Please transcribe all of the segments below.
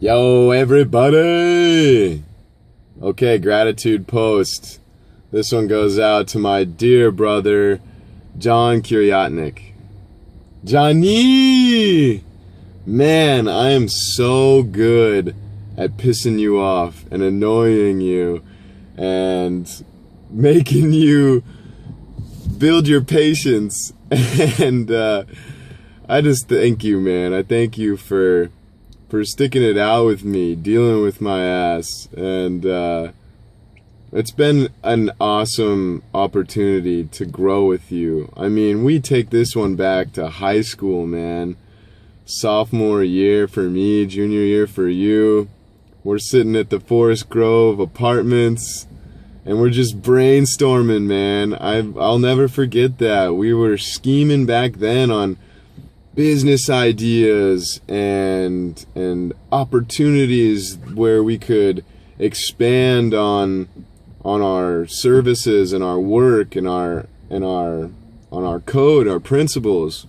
Yo, everybody! Okay, gratitude post. This one goes out to my dear brother, Jon Kuriatnyk. Johnny! Man, I am so good at pissing you off and annoying you and making you build your patience. And I just thank you, man. I thank you for sticking it out with me, dealing with my ass, and it's been an awesome opportunity to grow with you. I mean, we take this one back to high school, man. Sophomore year for me, junior year for you. We're sitting at the Forest Grove apartments, and we're just brainstorming, man. I'll never forget that. We were scheming back then on business ideas and opportunities where we could expand on our services and our work and on our code, our principles.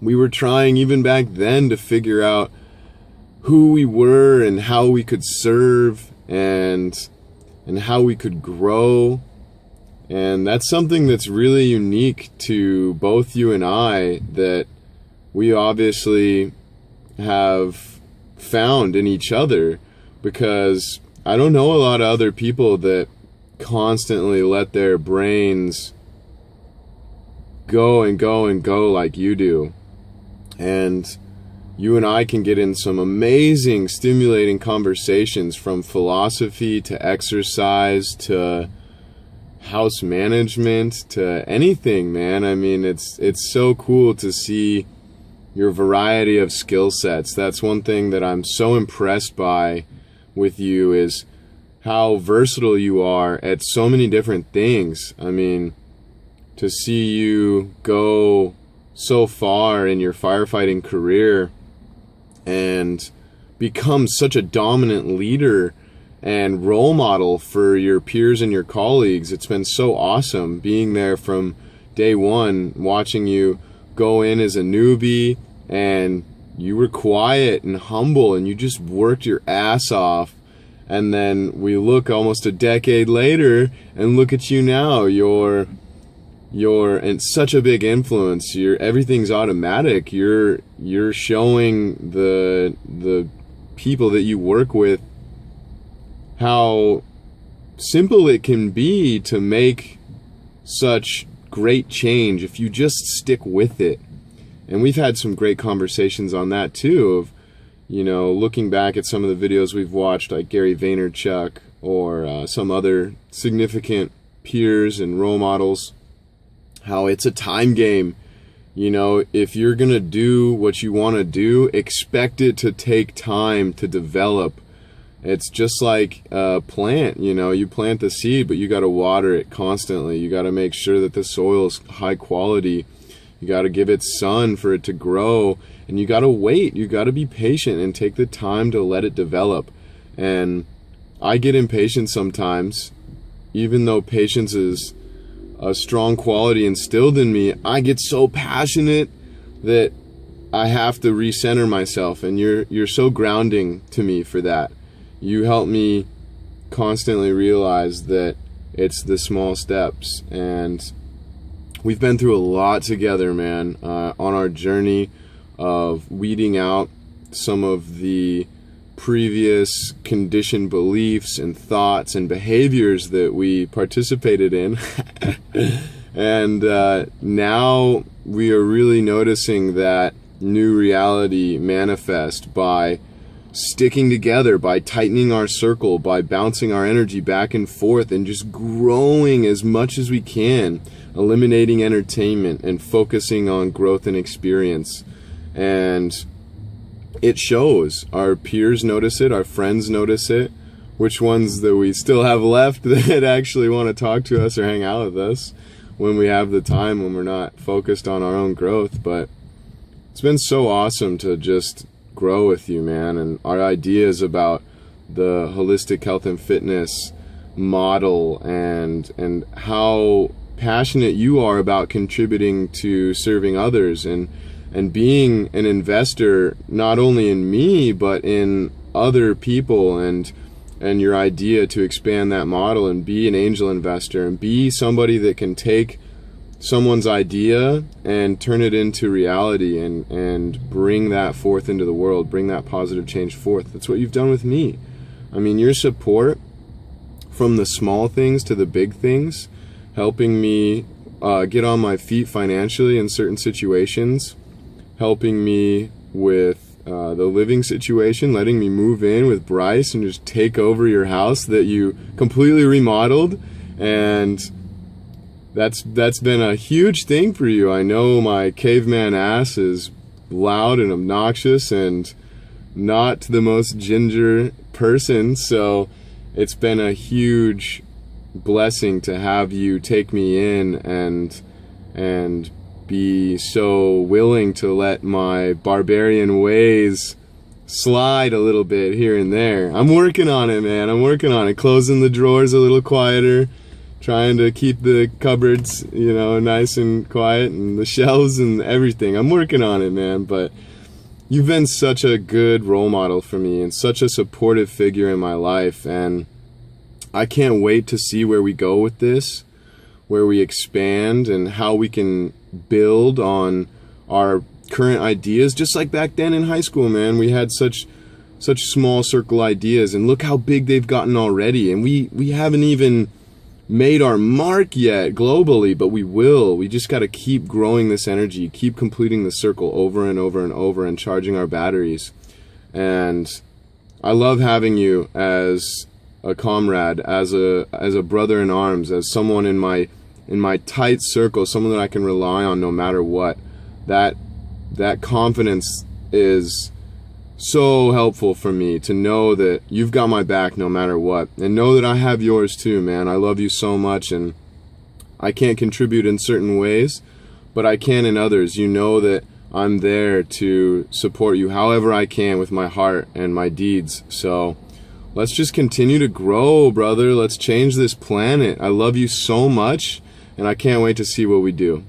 We were trying even back then to figure out who we were and how we could serve and how we could grow. And that's something that's really unique to both you and I that we obviously have found in each other, because I don't know a lot of other people that constantly let their brains go and go and go like you do. And you and I can get in some amazing, stimulating conversations, from philosophy to exercise to house management to anything, man. I mean, it's so cool to see your variety of skill sets. That's one thing that I'm so impressed by with you, is how versatile you are at so many different things. I mean, to see you go so far in your firefighting career and become such a dominant leader and role model for your peers and your colleagues. It's been so awesome being there from day one, watching you go in as a newbie, and you were quiet and humble and you just worked your ass off. And then we look almost a decade later and look at you now. You're and such a big influence. Everything's automatic. You're showing the people that you work with how simple it can be to make such great change if you just stick with it. And we've had some great conversations on that too, of, you know, looking back at some of the videos we've watched, like Gary Vaynerchuk or some other significant peers and role models, how it's a time game. You know, if you're gonna do what you want to do, expect it to take time to develop. It's just like a plant, you know, you plant the seed, but you got to water it constantly. You got to make sure that the soil is high quality. You got to give it sun for it to grow, and you got to wait. You got to be patient and take the time to let it develop. And I get impatient sometimes, even though patience is a strong quality instilled in me. I get so passionate that I have to recenter myself, and you're so grounding to me for that. You help me constantly realize that it's the small steps, and we've been through a lot together, man, on our journey of weeding out some of the previous conditioned beliefs and thoughts and behaviors that we participated in. And now we are really noticing that new reality manifest by sticking together, by tightening our circle, by bouncing our energy back and forth and just growing as much as we can, eliminating entertainment and focusing on growth and experience. And it shows. Our peers notice it, our friends notice it. Which ones that we still have left that actually want to talk to us or hang out with us when we have the time, when we're not focused on our own growth. But it's been so awesome to just grow with you, man, and our ideas about the holistic health and fitness model and how passionate you are about contributing to serving others, and and being an investor not only in me but in other people, and your idea to expand that model and be an angel investor and be somebody that can take someone's idea and turn it into reality and bring that forth into the world, bring that positive change forth. That's what you've done with me. I mean, your support from the small things to the big things, helping me get on my feet financially in certain situations, helping me with the living situation, letting me move in with Bryce and just take over your house that you completely remodeled. And that's been a huge thing for you. I know my caveman ass is loud and obnoxious and not the most ginger person, so it's been a huge blessing to have you take me in and be so willing to let my barbarian ways slide a little bit here and there. I'm working on it, man. I'm working on it. Closing the drawers a little quieter, trying to keep the cupboards, you know, nice and quiet, and the shelves and everything. I'm working on it, man. But you've been such a good role model for me and such a supportive figure in my life, and I can't wait to see where we go with this, where we expand and how we can build on our current ideas. Just like back then in high school, man, we had such small circle ideas, and look how big they've gotten already. And we haven't even made our mark yet globally, but we will. We just got to keep growing this energy, keep completing the circle over and over and over, and charging our batteries. And I love having you as a comrade, as a brother in arms, as someone in my tight circle, someone that I can rely on no matter what. That confidence is so helpful for me, to know that you've got my back no matter what, and know that I have yours too, man. I love you so much, and I can't contribute in certain ways, but I can in others. You know that I'm there to support you however I can with my heart and my deeds. So let's just continue to grow, brother. Let's change this planet. I love you so much, and I can't wait to see what we do.